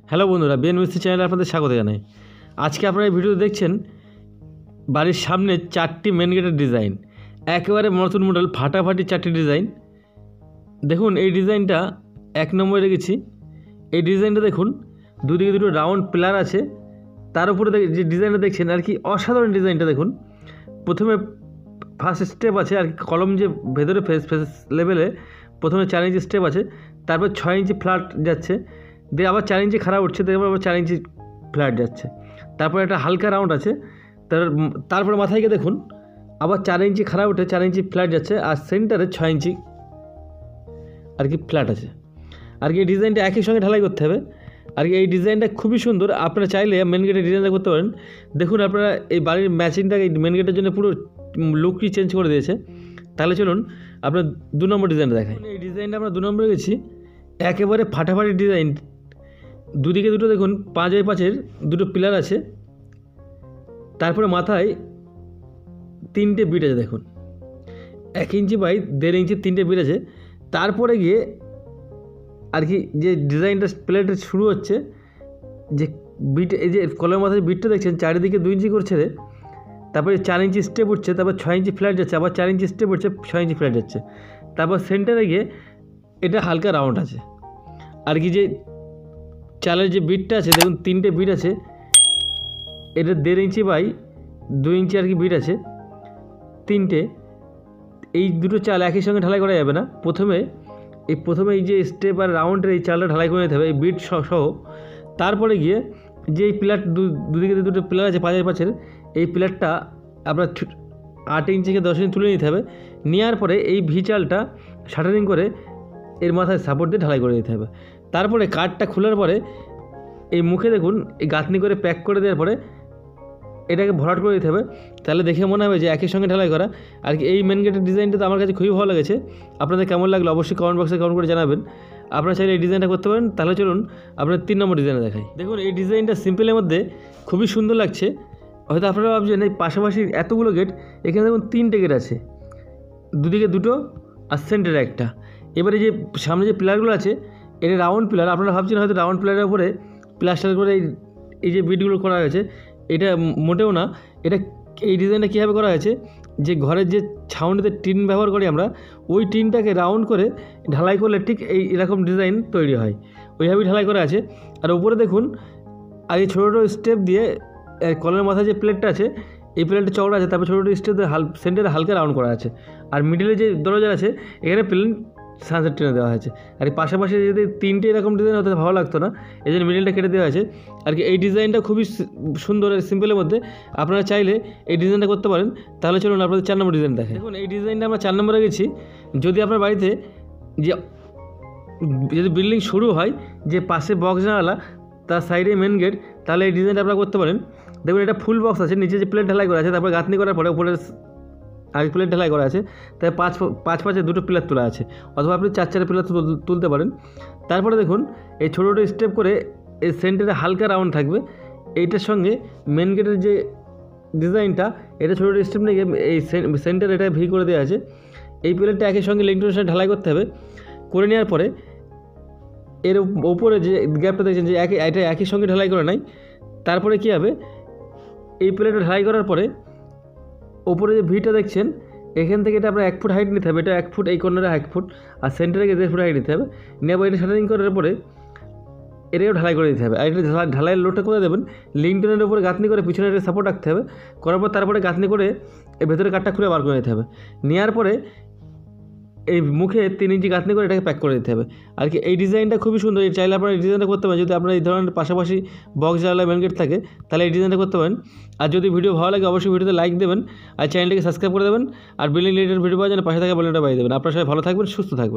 Hello বন্ধুরা, BNBC চ্যানেলে আপনাদের স্বাগত জানাই। আজকে আপনারা এই ভিডিওতে দেখছেন বাড়ির সামনে 4টি মেন গেটের ডিজাইন, একেবারে নতুন মডেল ফাটাফাটি 4টি ডিজাইন। দেখুন এই ডিজাইনটা 1 নম্বরে রেখেছি। এই ডিজাইনটা দেখুন, দুদিকে দুটো রাউন্ড পিলার আছে, তার উপরে যে ডিজাইনটা দেখছেন আর কি অসাধারণ ডিজাইনটা দেখুন। প্রথমে ফার্স্ট স্টেপ আছে আর কি, কলম যে ভেতরে ফেস লেভেলে প্রথমে 4 ইঞ্চি স্টেপ আছে, তারপর 6 ইঞ্চি ফ্ল্যাট যাচ্ছে, দিয়ে আবার 4 ইঞ্চি খাড়া উঠছে, তারপর আবার 4 ইঞ্চি ফ্ল্যাট যাচ্ছে, তারপর একটা হালকা রাউন্ড আছে, তারপরে মাথায় গিয়ে দেখুন আবার 4 ইঞ্চি খাড়া উঠে 4 ইঞ্চি ফ্ল্যাট যাচ্ছে, আর সেন্টারে 6 ইঞ্চি আর কি ফ্ল্যাট আছে। আর কি এই ডিজাইনটা একই সঙ্গে ঢালাই করতে হবে। আর কি এই ডিজাইনটা খুবই সুন্দর, আপনারা চাইলে মেন গেটের ডিজাইনটা করতে পারেন। দেখুন আপনারা এই বাড়ির ম্যাচিংটাকে মেন গেটের জন্য পুরো লুকই চেঞ্জ করে দিয়েছে। তাহলে চলুন আপনার 2 নম্বর ডিজাইনটা দেখাই। এই ডিজাইনটা আমরা 2 নম্বরে গেছি, একেবারে ফাটাফাটি ডিজাইন। দুদিকে দুটো দেখুন 5x5-এর দুটো পিলার আছে, তারপরে মাথায় 3টে বিট আছে। দেখুন 1 ইঞ্চি বাই 1.5 ইঞ্চির 3টে বিট আছে। তারপরে গিয়ে আর কি যে ডিজাইনটা প্লেটে শুরু হচ্ছে, যে বিট, এই যে কলের মাথায় বিটটা দেখছেন চারিদিকে 2 ইঞ্চি করছে, তারপরে 4 ইঞ্চি স্টেপ উঠছে, তারপর 6 ইঞ্চি ফ্ল্যাট যাচ্ছে, আবার 4 ইঞ্চি স্টেপ উঠছে, 6 ইঞ্চি ফ্ল্যাট যাচ্ছে, তারপর সেন্টারে গিয়ে এটা হালকা রাউন্ড আছে। আর কি যে চালের যে বিটটা আছে দেখুন 3টে বিট আছে, এটা 1.5 ইঞ্চি বাই 2 ইঞ্চি আর কি বিট আছে 3টে। এই দুটো চাল একই সঙ্গে ঢালাই করা যাবে না, প্রথমে এই যে স্টেপ আর রাউন্ডের এই চালটা ঢালাই করে নিতে হবে, এই বিট সহ। তারপরে গিয়ে যে এই পিলার দুদিকে দুটো পিলার আছে 5x5-এর, এই পিলারটা আপনার 8 ইঞ্চি থেকে 10 ইঞ্চি তুলে নিতে হবে। নেওয়ার পরে এই ভি চালটা শাটারিং করে এর মাথায় সাপোর্ট দিয়ে ঢালাই করে দিতে হবে। তারপরে কাঠটা খোলার পরে এই মুখে দেখুন এই গাঁথনি করে প্যাক করে দেওয়ার পরে এটাকে ভরাট করে দিতে হবে। তাহলে দেখে মনে হবে যে একই সঙ্গে ঢালাই করা। আর কি এই মেন গেটের ডিজাইনটা তো আমার কাছে খুবই ভালো লেগেছে। আপনাদের কেমন লাগলো অবশ্যই কমেন্ট বক্সে কমেন্ট করে জানাবেন। আপনারা চাইলে এই ডিজাইনটা করতে পারেন। তাহলে চলুন আপনার 3 নম্বর ডিজাইনে দেখাই। দেখুন এই ডিজাইনটা সিম্পলের মধ্যে খুবই সুন্দর লাগছে। হয়তো আপনারা ভাবছেন এই পাশাপাশি এতগুলো গেট, এখানে দেখুন 3টে গেট আছে, দুদিকে দুটো আর সেন্টারে একটা। এবারে যে সামনে যে পিলারগুলো আছে এটা রাউন্ড পিলার। আপনারা ভাবছেন হয়তো রাউন্ড পিলারের উপরে প্লাস্টার করে এই যে বিটগুলো করা হয়েছে, এটা মোটেও না। এটা এই ডিজাইনটা কীভাবে করা হয়েছে, যে ঘরের যে ছাউনিতে টিন ব্যবহার করি আমরা, ওই টিনটাকে রাউন্ড করে ঢালাই করলে ঠিক এরকম ডিজাইন তৈরি হয়, ওইভাবেই ঢালাই করা আছে। আর উপরে দেখুন আর এই ছোটো ছোটো স্টেপ দিয়ে কলের মাথায় যে প্লেটটা আছে, এই প্লেটটা চওড়া আছে, তারপর ছোটো ছোটো স্টেপ দিয়ে সেন্টারে হালকা রাউন্ড করা আছে। আর মিডিলে যে দরজা আছে এখানে প্লেন সানসেট টেনে দেওয়া হয়েছে। আর এই পাশাপাশি যদি 3টে এরকম ডিজাইন হতে ভালো লাগতো না, এই জন্য মিডিলটা কেটে দেওয়া হয়েছে। আর কি এই ডিজাইনটা খুবই সুন্দর আর সিম্পলের মধ্যে, আপনারা চাইলে এই ডিজাইনটা করতে পারেন। তাহলে চলুন আপনাদের 4 নম্বর ডিজাইন দেখেন। দেখুন এই ডিজাইনটা আমরা 4 নম্বরে গেছি। যদি আপনার বাড়িতে যদি বিল্ডিং শুরু হয়, যে পাশে বক্স জানালা তার সাইডে মেন গেট, তাহলে এই ডিজাইনটা আপনারা করতে পারেন। দেখুন এটা ফুল বক্স আছে, নিচে যে প্লেট ঢালাই করা আছে, তারপরে গাঁথনি করার পরে উপরে আরেক প্লেট ঢালাই করা আছে, তাই 5x5-এ দুটো পিলার তোলা আছে, অথবা আপনি 4-4 পিলার তুলতে পারেন। তারপরে দেখুন এই ছোটো ছোটো স্টেপ করে এই সেন্টারে হালকা রাউন্ড থাকবে। এইটার সঙ্গে মেন গেটের যে ডিজাইনটা, এটা ছোটো ছোটো স্টেপ নিয়ে এই সেন্টার এটা ভি করে দেওয়া আছে। এই প্লেটটা একই সঙ্গে লিঙ্কটার সাথে ঢালাই করতে হবে। করে নেওয়ার পরে এর ওপরে যে গ্যাপটা দেখছেন যে এটা একই সঙ্গে ঢালাই করে নাই। তারপরে কী হবে, এই প্লেটটা ঢালাই করার পরে ওপরে যে ভিটা দেখছেন এখান থেকে এটা আপনার 1 ফুট হাইট নিতে হবে, এটা 1 ফুট, এই কর্নারে 1 ফুট, আর সেন্টারে 1.5 ফুট হাইট নিতে হবে। নেওয়ার পরে এটা শাটারিং করার পরে এটাও ঢালাই করে দিতে হবে। আর এটা ঢালাইয়ের লোডটা করে দেবেন, লিঙ্কটনের উপরে গাঁথনি করে পিছনে এটা সাপোর্ট রাখতে হবে। করার পর তারপরে গাঁথনি করে এই ভেতরে কাঠটা খুলে বার করে দিতে হবে। নেওয়ার পরে এই মুখে 3 ইঞ্চি গাঁথনি করে এটাকে প্যাক করে দিতে হবে। আর কি এই ডিজাইনটা খুবই সুন্দর, চাইলে আপনারা এই ডিজাইনটা করতে পারেন। যদি আপনার এই ধরনের পাশাপাশি বক্স জানালা মেন গেট থাকে, তাহলে এই ডিজাইনটা করতে পারেন। আর যদি ভিডিও ভালো লাগে অবশ্যই ভিডিওতে লাইক দেবেন, আর চ্যানেলটিকে সাবস্ক্রাইব করে দেবেন। আর বিল্ডিং রিলেটেড ভিডিও পাওয়ার জন্য পাশে থাকা বেলটা বাজিয়ে দেবেন। আপনারা সবাই ভালো থাকবেন, সুস্থ থাকবেন।